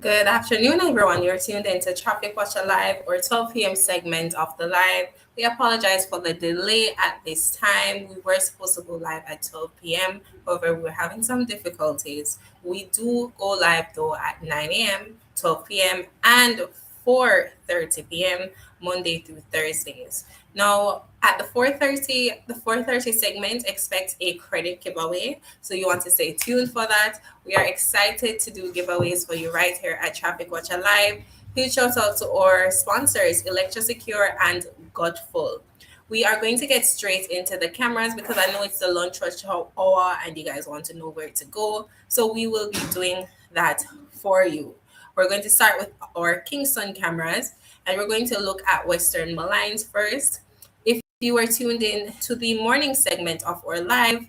Good afternoon, everyone. You're tuned into Traffic Watcha Live or 12 p.m. segment of the live. We apologize for the delay at this time. We were supposed to go live at 12 p.m. However, we're having some difficulties. We do go live though at 9 a.m., 12 p.m., and 4:30 p.m. Monday through Thursdays. Now, at the 4:30 segment, expect a credit giveaway. So you want to stay tuned for that. We are excited to do giveaways for you right here at Traffic Watcher Live. Huge shout out to our sponsors, Electrosecure and Godful. We are going to get straight into the cameras because I know it's the lunch rush hour and you guys want to know where to go. So we will be doing that for you. We're going to start with our Kingston cameras and we're going to look at Western Malines first. If you were tuned in to the morning segment of our live,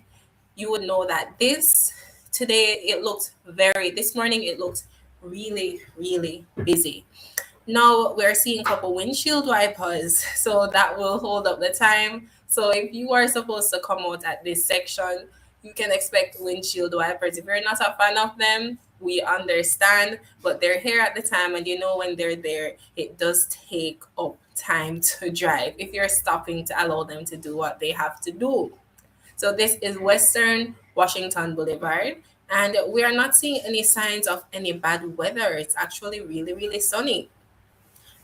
you would know that this morning it looked really, really busy. Now we're seeing a couple windshield wipers, so that will hold up the time. So if you are supposed to come out at this section, you can expect windshield wipers. If you're not a fan of them, we understand, but they're here at the time, and you know when they're there, it does take up time to drive if you're stopping to allow them to do what they have to do. So this is Western Washington Boulevard, and we are not seeing any signs of any bad weather. It's actually really, really sunny.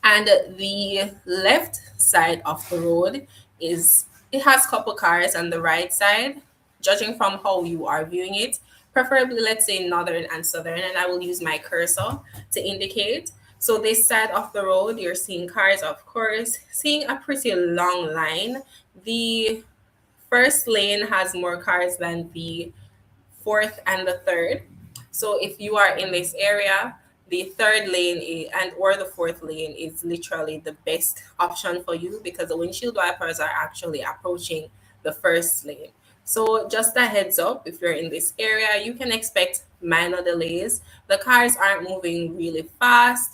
And the left side of the road is it has couple cars on the right side, judging from how you are viewing it, preferably let's say northern and southern, and I will use my cursor to indicate. So this side of the road, you're seeing cars, of course, seeing a pretty long line. The first lane has more cars than the fourth and the third. So if you are in this area, the third lane and or the fourth lane is literally the best option for you because the windshield wipers are actually approaching the first lane. So just a heads up, if you're in this area, you can expect minor delays. The cars aren't moving really fast.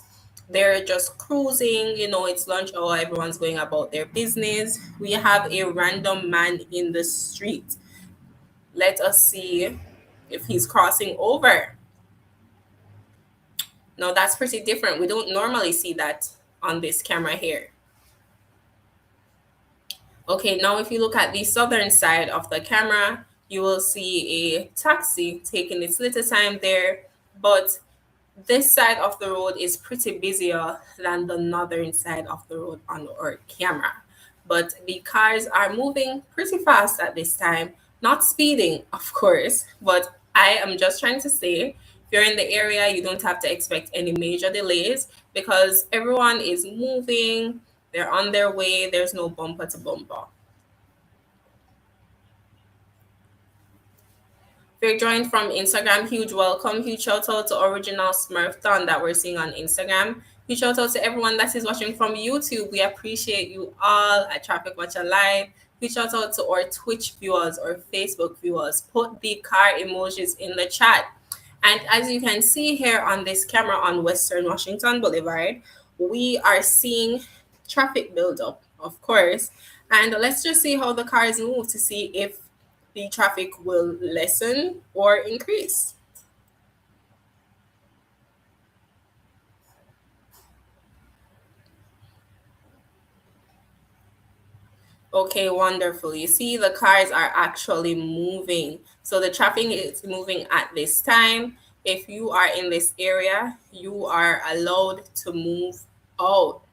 They're just cruising, it's lunch hour, everyone's going about their business. We have a random man in the street. Let us see if he's crossing over. Now that's pretty different. We don't normally see that on this camera here. Okay, now if you look at the southern side of the camera, you will see a taxi taking its little time there, but this side of the road is pretty busier than the northern side of the road on our camera. But the cars are moving pretty fast at this time, not speeding, of course, but I am just trying to say if you're in the area, you don't have to expect any major delays because everyone is moving, they're on their way, there's no bumper to bumper. If you're joined from Instagram, huge welcome. Huge shout out to Original Smurfton that we're seeing on Instagram. Huge shout out to everyone that is watching from YouTube. We appreciate you all at Traffic Watcher Live. Huge shout out to our Twitch viewers or Facebook viewers. Put the car emojis in the chat. And as you can see here on this camera on Western Washington Boulevard, we are seeing traffic buildup, of course. And let's just see how the cars move to see if the traffic will lessen or increase. Okay, wonderful. You see, the cars are actually moving. So the traffic is moving at this time. If you are in this area, you are allowed to move out.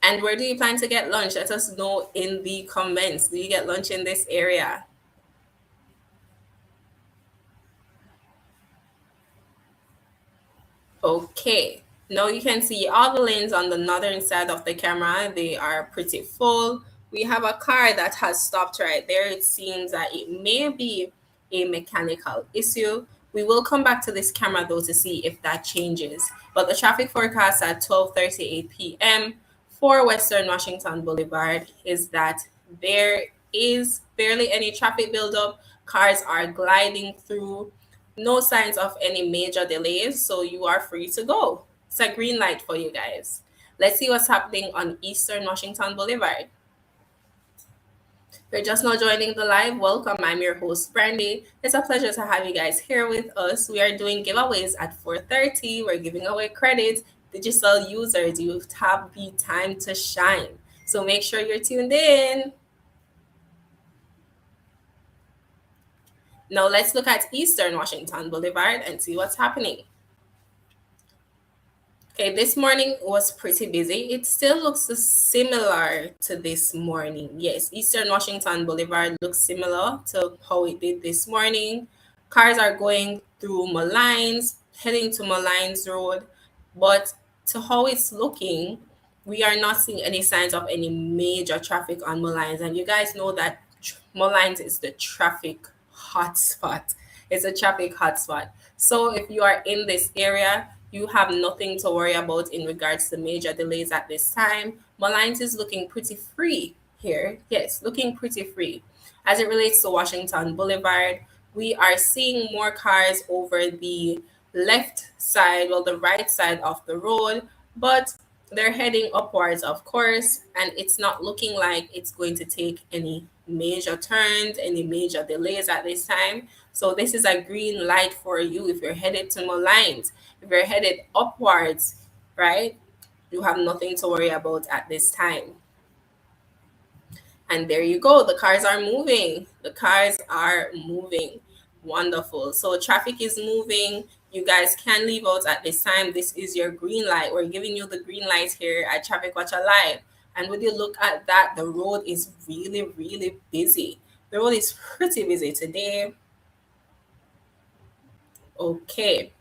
And where do you plan to get lunch? Let us know in the comments. Do you get lunch in this area? Okay. Now you can see all the lanes on the northern side of the camera. They are pretty full. We have a car that has stopped right there. It seems that it may be a mechanical issue. We will come back to this camera though to see if that changes. But the traffic forecast at 12:38 p.m. for Western Washington Boulevard is that there is barely any traffic buildup. Cars are gliding through, no signs of any major delays, so you are free to go. It's a green light for you guys. Let's see what's happening on Eastern Washington Boulevard. If you're just now joining the live, welcome. I'm your host, Brandy. It's a pleasure to have you guys here with us. We are doing giveaways at 4:30. We're giving away credits. Digital users, you have the time to shine. So make sure you're tuned in. Now let's look at Eastern Washington Boulevard and see what's happening. Okay, this morning was pretty busy. It still looks similar to this morning. Yes, Eastern Washington Boulevard looks similar to how it did this morning. Cars are going through Malines, heading to Malines Road, but to how it's looking, we are not seeing any signs of any major traffic on Malines. And you guys know that Malines is the traffic hotspot. It's a traffic hotspot. So if you are in this area, you have nothing to worry about in regards to major delays at this time. Malines is looking pretty free here. Yes, looking pretty free. As it relates to Washington Boulevard, we are seeing more cars over the left side, well, the right side of the road, but they're heading upwards, of course, and it's not looking like it's going to take any major turns, any major delays at this time. So this is a green light for you if you're headed to Malines. If you're headed upwards, right, you have nothing to worry about at this time. And there you go. The cars are moving. The cars are moving. Wonderful. So traffic is moving. You guys can leave out at this time. This is your green light. We're giving you the green light here at Traffic Watcha Live. And when you look at that, the road is really, really busy. The road is pretty busy today. Okay.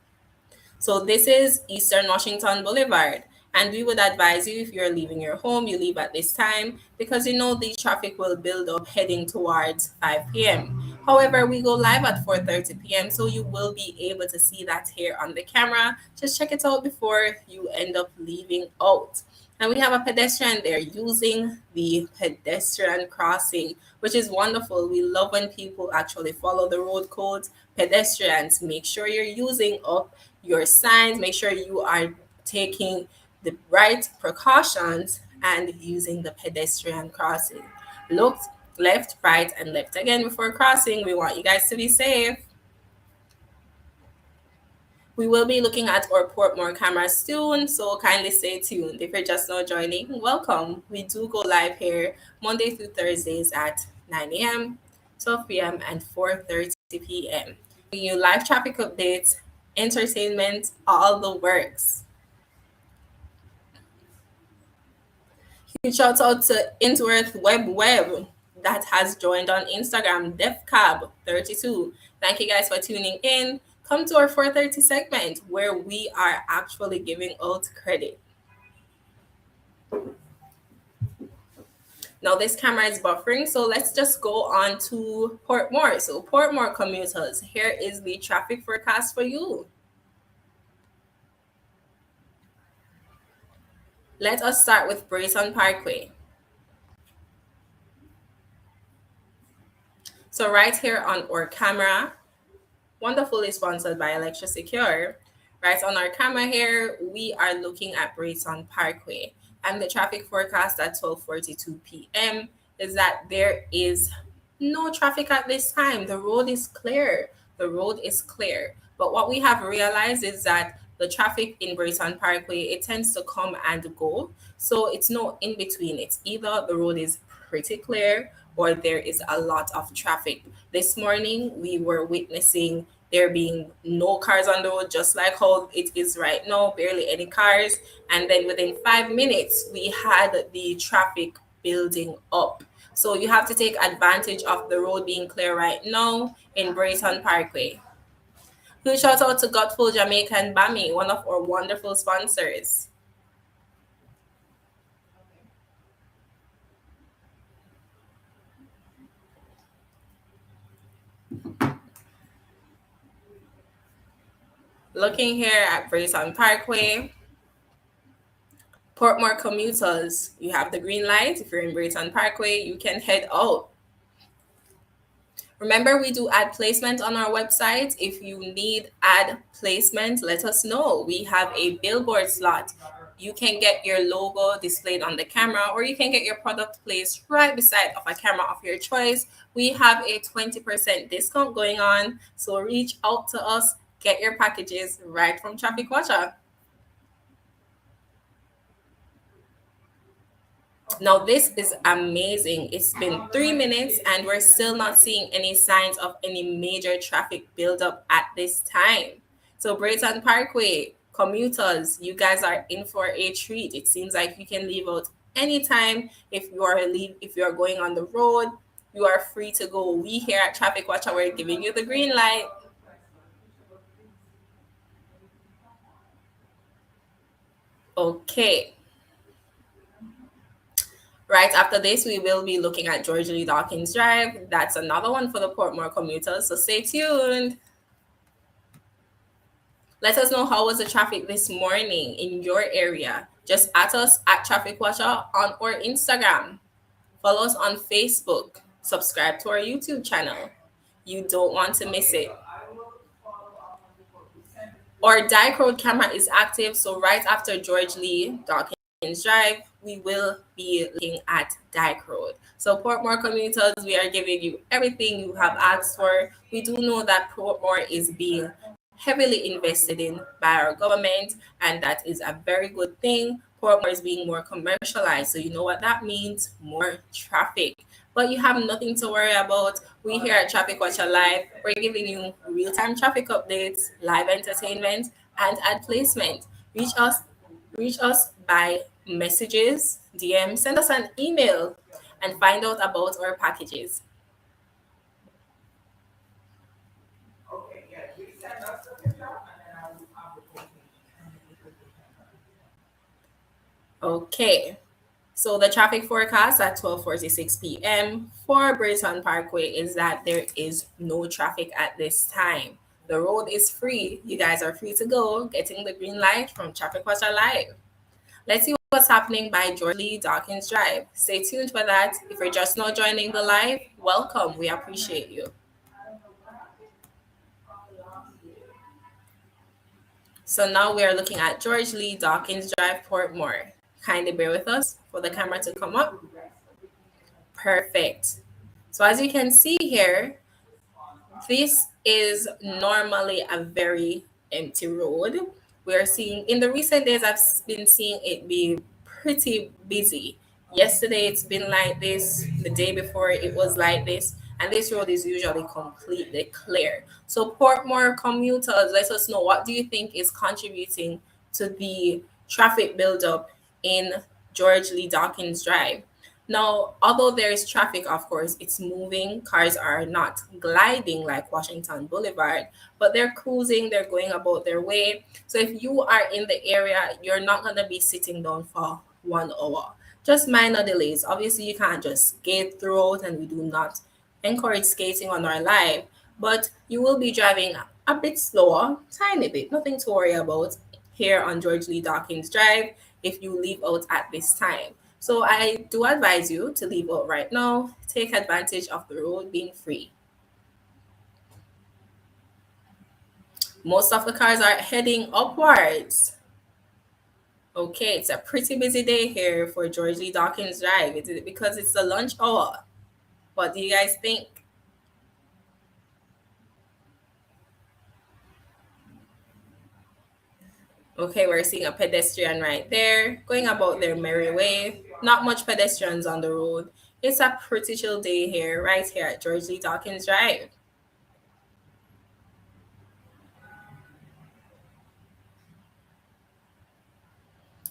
So this is Eastern Washington Boulevard. And we would advise you if you're leaving your home, you leave at this time because you know the traffic will build up heading towards 5 p.m. However, we go live at 4:30 p.m. so you will be able to see that here on the camera. Just check it out before you end up leaving out. And we have a pedestrian there using the pedestrian crossing, which is wonderful. We love when people actually follow the road codes. Pedestrians, make sure you're using up your signs, make sure you are taking the right precautions and using the pedestrian crossing. Look left, right, and left again before crossing. We want you guys to be safe. We will be looking at our Portmore cameras soon, so kindly stay tuned. If you're just now joining, welcome. We do go live here Monday through Thursdays at 9 a.m., 12 p.m., and 4:30 p.m. You live traffic updates, entertainment, all the works. Huge shout out to Intworth Web that has joined on Instagram, DefCab32. Thank you guys for tuning in. Come to our 4:30 segment where we are actually giving out credit. Now this camera is buffering, so let's just go on to Portmore. So Portmore commuters, here is the traffic forecast for you. Let us start with Brayton Parkway. So right here on our camera, wonderfully sponsored by Electra Secure. Right on our camera here, we are looking at Brayton Parkway. And the traffic forecast at 12:42 p.m. is that there is no traffic at this time. The road is clear. The road is clear. But what we have realized is that the traffic in Brayton Parkway, it tends to come and go. So it's no in between. It's either the road is pretty clear or there is a lot of traffic. This morning, we were witnessing there being no cars on the road, just like how it is right now, barely any cars. And then within 5 minutes, we had the traffic building up. So you have to take advantage of the road being clear right now in Brayton Parkway. Huge shout out to Godful Jamaican Bami, one of our wonderful sponsors. Looking here at Brayton Parkway, Portmore commuters, you have the green light. If you're in Brayton Parkway, you can head out. Remember, we do ad placement on our website. If you need ad placement, let us know. We have a billboard slot You can get your logo displayed on the camera, or you can get your product placed right beside of a camera of your choice. We have a 20% discount going on, so reach out to us, get your packages right from Traffic Watcher. Now, this is amazing. It's been 3 minutes and we're still not seeing any signs of any major traffic buildup at this time. So, Brayton Parkway, commuters, you guys are in for a treat. It seems like you can leave out anytime. If you are going on the road, you are free to go. We here at Traffic Watcher, we're giving you the green light. Okay. Right after this, we will be looking at George Lee Dawkins Drive. That's another one for the Portmore commuters, so stay tuned. Let us know how was the traffic this morning in your area. Just at us at Traffic Watcher on our Instagram. Follow us on Facebook. Subscribe to our YouTube channel. You don't want to miss it. Our Dyke Road camera is active, so right after George Lee Dawkins Drive, we will be looking at Dyke Road. So Portmore commuters, we are giving you everything you have asked for. We do know that Portmore is being heavily invested in by our government, and that is a very good thing. Portmore is being more commercialized, so you know what that means: more traffic. But you have nothing to worry about. We here at Traffic Watcher Live, we're giving you real-time traffic updates, live entertainment, and ad placement. Reach us by messages, DM, send us an email, and find out about our packages. Okay. So the traffic forecast at 12:46 p.m. for Brayton Parkway is that there is no traffic at this time. The road is free. You guys are free to go, getting the green light from Traffic Watcher Live. Let's see what's happening by George Lee Dawkins Drive. Stay tuned for that. If you're just now joining the live, welcome. We appreciate you. So now we are looking at George Lee Dawkins Drive, Portmore. Kindly bear with us for the camera to come up. Perfect. So as you can see here, this is normally a very empty road. We're seeing in the recent days, I've been seeing it be pretty busy. Yesterday, it's been like this. The day before, it was like this. And this road is usually completely clear. So, Portmore commuters, let us know, what do you think is contributing to the traffic buildup in George Lee Dawkins Drive? Now, although there is traffic, of course, it's moving. Cars are not gliding like Washington Boulevard, but they're cruising, they're going about their way. So if you are in the area, you're not going to be sitting down for 1 hour. Just minor delays. Obviously, you can't just skate throughout, and we do not encourage skating on our live, but you will be driving a bit slower, tiny bit, nothing to worry about here on George Lee Dawkins Drive if you leave out at this time. So I do advise you to leave out right now. Take advantage of the road being free. Most of the cars are heading upwards. Okay, it's a pretty busy day here for George Lee Dawkins Drive. Is it because it's the lunch hour? What do you guys think? Okay, we're seeing a pedestrian right there going about their merry way. Not much pedestrians on the road. It's a pretty chill day here, right here at George Lee Dawkins Drive.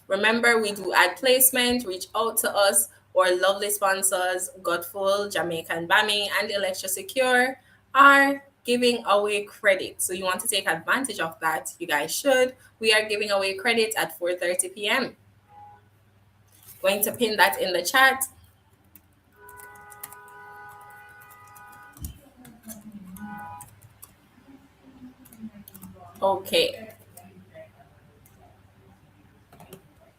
Remember, we do ad placement. Reach out to us. Our lovely sponsors, Godful, Jamaican Bammy, and Electro Secure, are giving away credit. So you want to take advantage of that, you guys should. We are giving away credit at 4:30 p.m. Going to pin that in the chat. Okay.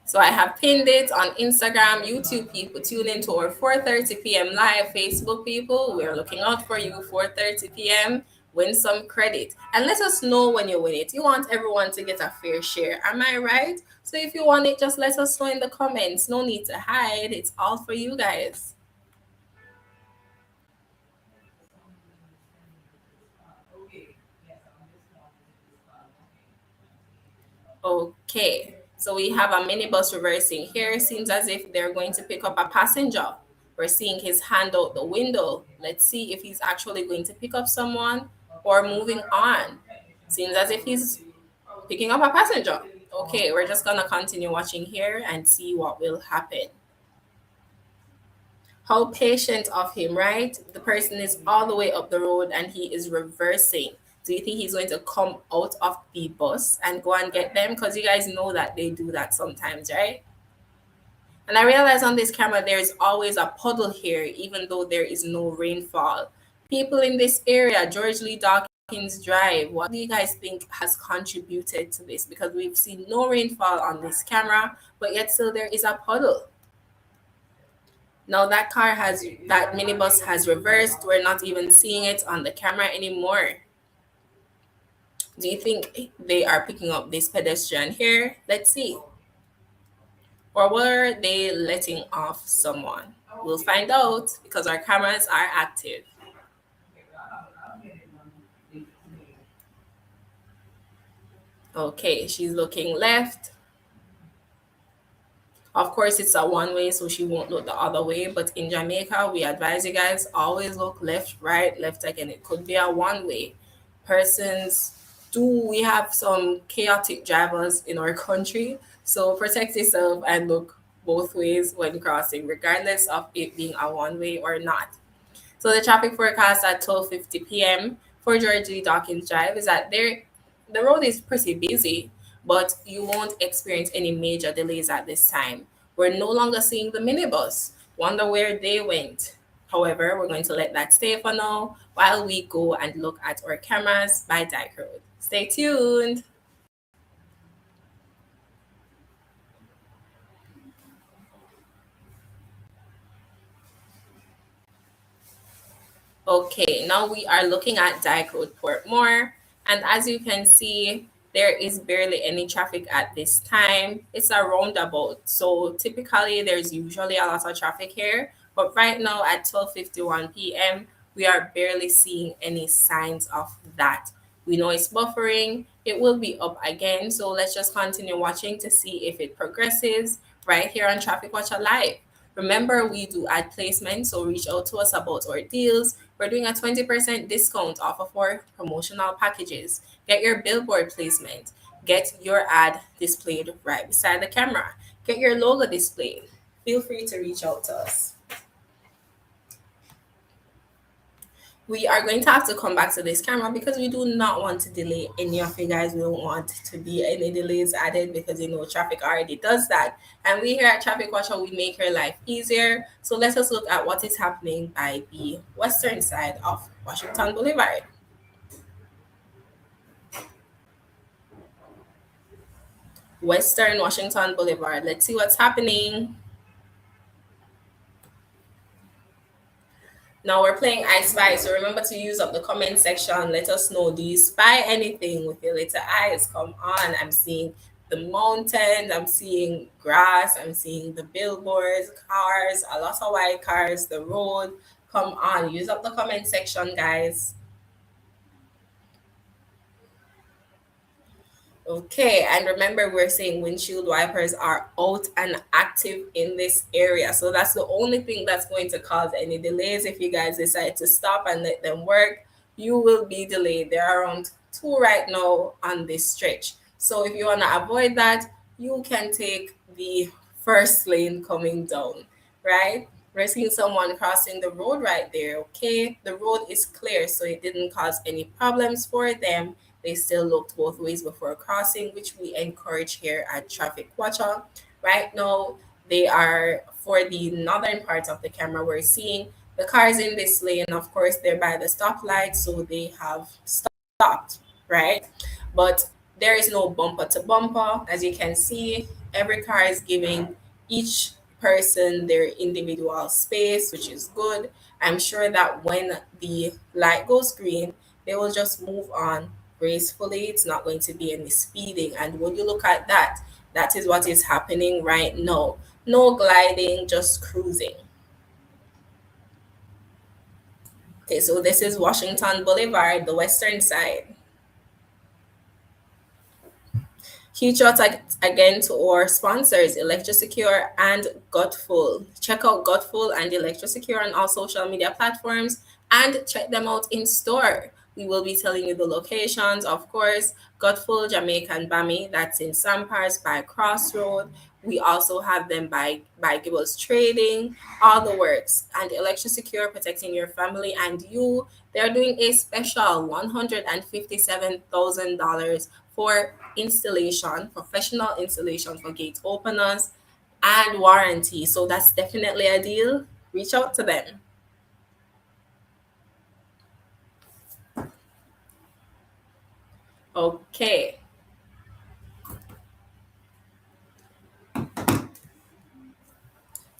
So I have pinned it on Instagram, YouTube people. Tune in to our 4:30 p.m. live. Facebook people, we're looking out for you. 4:30 p.m. win some credit, and let us know when you win it. You want everyone to get a fair share, am I right? So if you want it, just let us know in the comments. No need to hide, it's all for you guys. Okay, so we have a minibus reversing here. Seems as if they're going to pick up a passenger. We're seeing his hand out the window. Let's see if he's actually going to pick up someone or moving on. Seems as if he's picking up a passenger. Okay, we're just gonna continue watching here and see what will happen. How patient of him, right? The person is all the way up the road and he is reversing. Do you think he's going to come out of the bus and go and get them? Because you guys know that they do that sometimes, right? And I realize on this camera there's always a puddle here, even though there is no rainfall. People in this area, George Lee Dawkins Drive, what do you guys think has contributed to this? Because we've seen no rainfall on this camera, but yet still there is a puddle. Now that minibus has reversed. We're not even seeing it on the camera anymore. Do you think they are picking up this pedestrian here? Let's see. Or were they letting off someone? We'll find out because our cameras are active. Okay, she's looking left. Of course, it's a one way, so she won't look the other way. But in Jamaica, we advise you guys always look left, right, left again. It could be a one way. Persons do we have some chaotic drivers in our country, so protect yourself and look both ways when crossing, regardless of it being a one way or not. So the traffic forecast at 12:50 p.m. for George Lee Dawkins Drive is that the road is pretty busy, but you won't experience any major delays at this time. We're no longer seeing the minibus. Wonder where they went. However, we're going to let that stay for now while we go and look at our cameras by Dyke Road. Stay tuned. Okay, now we are looking at Dyke Road Portmore, and as you can see, there is barely any traffic at this time. It's a roundabout, so typically there's usually a lot of traffic here, but right now at 12:51 p.m., we are barely seeing any signs of that. We know it's buffering. It will be up again, so let's just continue watching to see if it progresses right here on Traffic Watcher Live. Remember, we do ad placement, so reach out to us about our deals. We're doing a 20% discount off of our promotional packages. Get your billboard placement. Get your ad displayed right beside the camera. Get your logo displayed. Feel free to reach out to us. We are going to have to come back to this camera because we do not want to delay any of you guys. We don't want to be any delays added because you know traffic already does that. And we here at Traffic Watcher, we make your life easier. So let us look at what is happening by the western side of Washington Boulevard. Western Washington Boulevard. Let's see what's happening. Now we're playing I Spy, so remember to use up the comment section. Let us know, do you spy anything with your little eyes? Come on, I'm seeing the mountains, I'm seeing grass, I'm seeing the billboards, cars, a lot of white cars, the road. Come on, use up the comment section, guys. Okay, and remember, we're saying windshield wipers are out and active in this area. So that's the only thing that's going to cause any delays. If you guys decide to stop and let them work, you will be delayed. There are around two right now on this stretch. So if you want to avoid that, you can take the first lane coming down, right? We're seeing someone crossing the road right there, okay? The road is clear, so it didn't cause any problems for them. They still looked both ways before crossing, which we encourage here at Traffic Watcher. Right now, they are for the northern part of the camera. We're seeing the cars in this lane. Of course, they're by the stoplight, so they have stopped, right? But there is no bumper to bumper. As you can see, every car is giving each person their individual space, which is good. I'm sure that when the light goes green, They will just move on gracefully. It's not going to be any speeding. And when you look at that, that is what is happening right now. No gliding, just cruising. Okay, so this is Washington Boulevard, the western side. Huge shout out again to our sponsors, Electrosecure and Gutful. Check out Gutful and Electrosecure on all social media platforms and check them out in store. We will be telling you the locations, of course. Gutful Jamaican Bami, that's in Sampars by Crossroad. We also have them by Gibbles Trading, all the works. And Electrosecure protecting your family and you. They're doing a special $157,000 for installation, professional installation for gate openers and warranty. So that's definitely a deal. Reach out to them. Okay.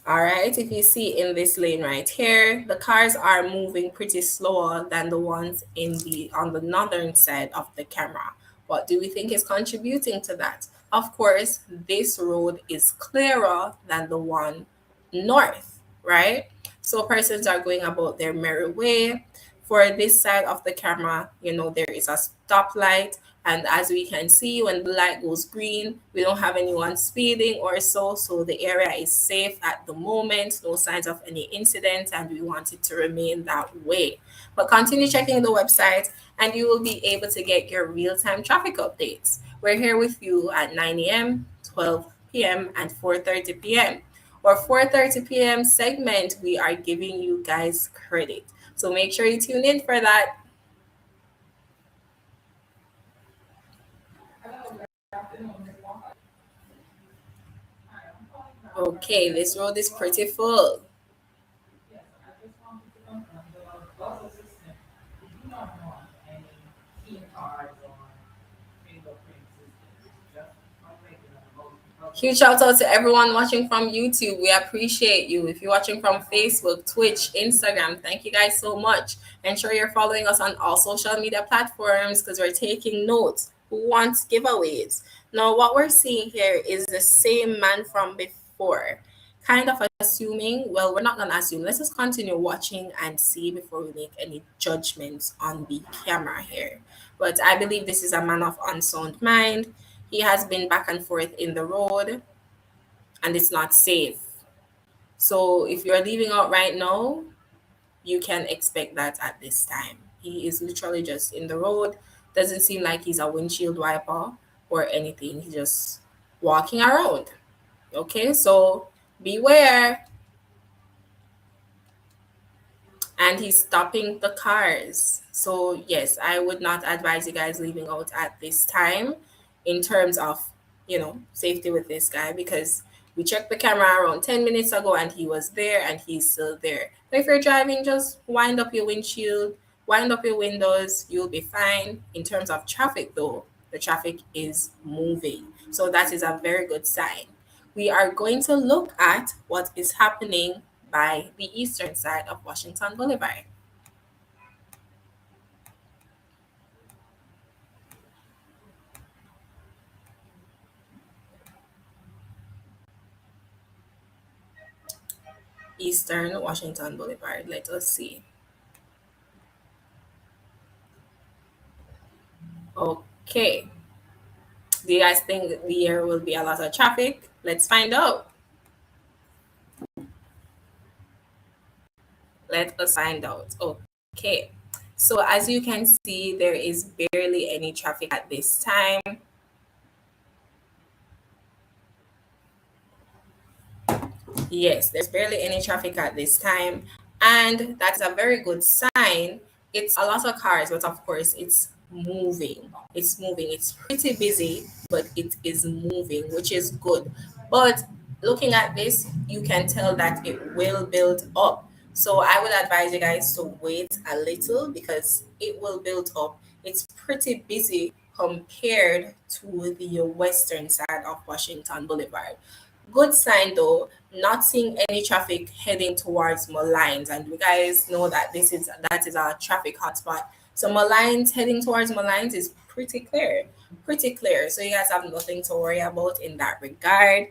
All right, if you see in this lane right here, the cars are moving pretty slower than the ones in the on the northern side of the camera. What do we think is contributing to that? Of course, this road is clearer than the one north, right? So persons are going about their merry way. For this side of the camera, there is a stoplight, and as we can see, when the light goes green, we don't have anyone speeding or so. So the area is safe at the moment, no signs of any incident, and we want it to remain that way. But continue checking the website, and you will be able to get your real time traffic updates. We're here with you at 9 a.m., 12 p.m., and 4:30 p.m. Or 4:30 p.m. segment, we are giving you guys credit. So make sure you tune in for that. Okay, this road is pretty full. Huge shout out to everyone watching from YouTube. We appreciate you. If you're watching from Facebook, Twitch, Instagram, thank you guys so much. Ensure you're following us on all social media platforms because we're taking notes. Who wants giveaways? Now, what we're seeing here is the same man from before. Kind of assuming, well, we're not going to assume. Let's just continue watching and see before we make any judgments on the camera here. But I believe this is a man of unsound mind. He has been back and forth in the road and it's not safe. So if you're leaving out right now, you can expect that at this time. He is literally just in the road. Doesn't seem like he's a windshield wiper or anything. He's just walking around. Okay, so beware. And he's stopping the cars. So yes, I would not advise you guys leaving out at this time in terms of safety with this guy, because we checked the camera around 10 minutes ago and he was there and he's still there. So if you're driving, just wind up your windshield, wind up your windows, you'll be fine. In terms of traffic though, the traffic is moving, so that is a very good sign. We are going to look at what is happening by the eastern side of Washington Boulevard. Eastern Washington Boulevard. Let us see. Okay. Do you guys think there will be a lot of traffic? Let's find out. Let us find out. Okay. So as you can see, there is barely any traffic at this time. Yes, there's barely any traffic at this time, and that's a very good sign. It's a lot of cars, but of course, it's moving. It's moving. It's pretty busy, but it is moving, which is good. But looking at this, you can tell that it will build up. So I would advise you guys to wait a little because it will build up. It's pretty busy compared to the western side of Washington Boulevard. Good sign though, not seeing any traffic heading towards more lines. And you guys know that that is our traffic hotspot. So Malines, heading towards Malines is pretty clear, pretty clear. So you guys have nothing to worry about in that regard.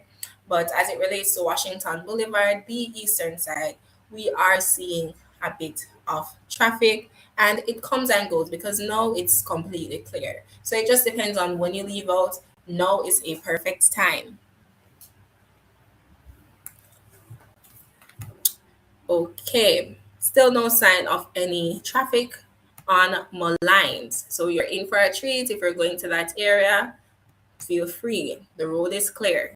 But as it relates to Washington Boulevard, the eastern side, we are seeing a bit of traffic, and it comes and goes because now it's completely clear. So it just depends on when you leave out. Now is a perfect time. Okay, still no sign of any traffic on Malines. So you're in for a treat if you're going to that area. Feel free. The road is clear.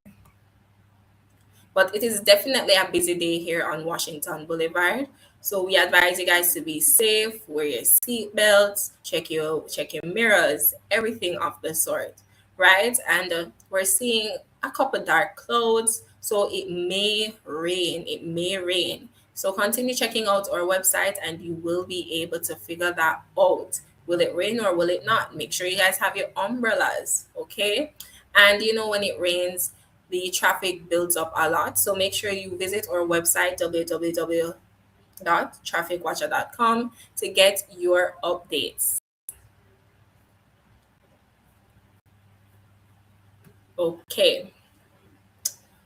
But it is definitely a busy day here on Washington Boulevard. So we advise you guys to be safe, wear your seat belts, check your mirrors, everything of the sort, right? And we're seeing a couple dark clouds, so it may rain. It may rain. So continue checking out our website, and you will be able to figure that out. Will it rain or will it not? Make sure you guys have your umbrellas, okay? And when it rains, the traffic builds up a lot. So make sure you visit our website, www.trafficwatcher.com, to get your updates. Okay,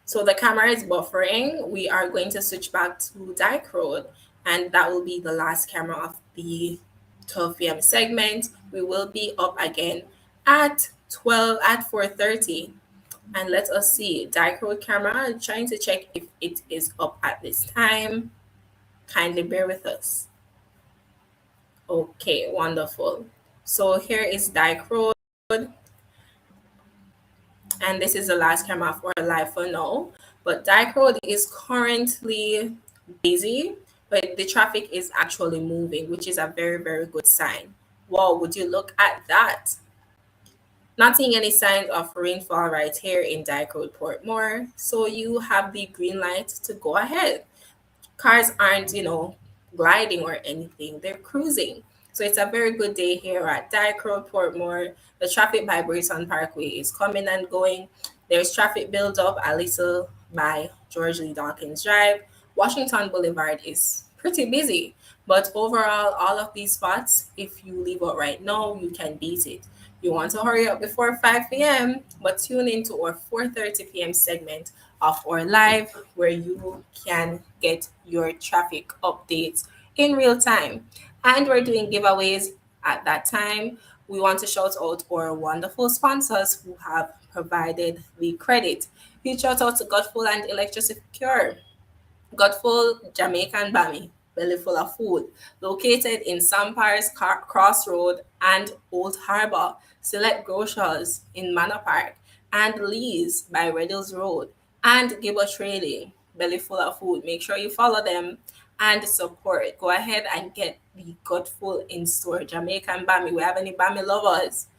so the camera is buffering. We are going to switch back to Dyke Road, and that will be the last camera of the 12 p.m. segment. We will be up again at 4:30. And let us see. Dyke Road camera. I'm trying to check if it is up at this time. Kindly bear with us. Okay, wonderful. So here is Dyke Road, and this is the last camera for live for now. But Dyke Road is currently busy, but the traffic is actually moving, which is a very, very good sign. Wow, would you look at that? Not seeing any signs of rainfall right here in Dyke Road, Portmore. So you have the green light to go ahead. Cars aren't, gliding or anything. They're cruising. So it's a very good day here at Dyke Road, Portmore. The traffic by Brayton Parkway is coming and going. There's traffic build up a little by George Lee Dawkins Drive. Washington Boulevard is pretty busy. But overall, all of these spots, if you leave out right now, you can beat it. You want to hurry up before 5 p.m., but tune into our 4:30 p.m. segment of our live where you can get your traffic updates in real time. And we're doing giveaways at that time. We want to shout out our wonderful sponsors who have provided the credit. Huge shout out to Godful and Electricity Cure. Godful Jamaican Bami, belly full of food, located in Sampars Crossroad and Old Harbor, Select Grocers in Manor Park, and Lee's by Red Hills Road, and Gibber Trading, belly full of food. Make sure you follow them and support. Go ahead and get the Godful in store. Jamaican Bami. We have any Bami lovers?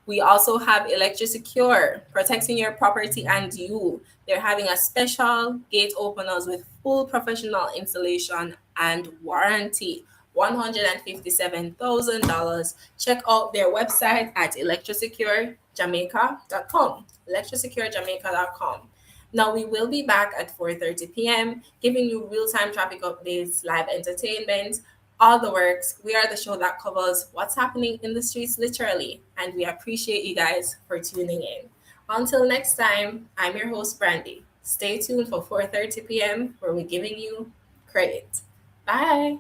We also have Electricure, protecting your property and you. They're having a special gate openers with full professional installation and warranty. $157,000. Check out their website at electrosecurejamaica.com. Electrosecurejamaica.com. Now we will be back at 4:30 p.m. giving you real-time traffic updates, live entertainment, all the works. We are the show that covers what's happening in the streets literally, and we appreciate you guys for tuning in. Until next time, I'm your host Brandy. Stay tuned for 4:30 p.m. where we're giving you credit. Bye.